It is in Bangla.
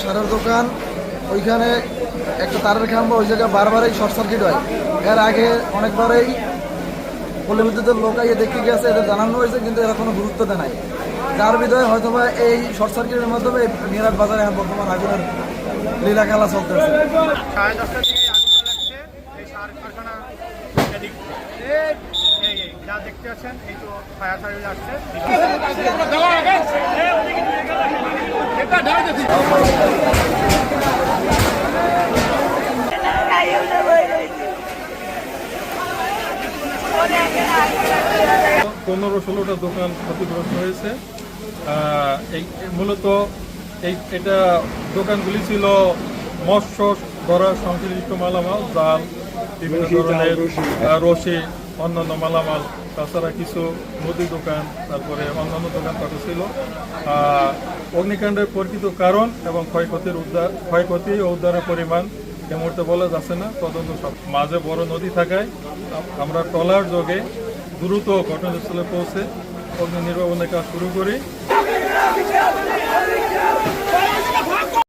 সারের দোকান, ওইখানে একটা তারের খাম্বা, ওই জায়গায় বারবারই শর্ট সার্কিট হয়। এর আগে অনেকবারই পল্লী বিদ্যুতের লোক আইয়ে দেখতে গেছে, এদের জানানো হয়েছে, কিন্তু এরা কোনো গুরুত্ব দেয় নাই। যার বিধয় হয়তোবা এই শর্ট সার্কিটের মাধ্যমে মিরাট বাজারে এখন বর্তমান আগুনের লীলা খেলা চলতেছে। 10:30টার দিকে আগুনটা লাগছে এই সার কারখানা এদিক এই যা দেখতে পাচ্ছেন, এই তো ফায়ার সার্ভিস আসছে। পনেরো 16টা দোকান ক্ষতিগ্রস্ত হয়েছে। মূলত এটা দোকানগুলি ছিল মৎস্য ধরা সংশ্লিষ্ট মালামাল, জাল, বিভিন্ন ধরনের রশি, অন্যান্য মালামাল, তাছাড়া কিছু মুদি দোকান, তারপরে অন্যান্য দোকানপাটও ছিল। অগ্নিকাণ্ডের প্রকৃত কারণ এবং ক্ষয়ক্ষতি ও উদ্ধারের পরিমাণ এ মুহূর্তে বলা যাচ্ছে না, তদন্ত সব। মাঝে বড় নদী থাকায় আমরা ট্রলার যোগে দ্রুত ঘটনাস্থলে পৌঁছে অগ্নি নির্বাপনের কাজ শুরু করি।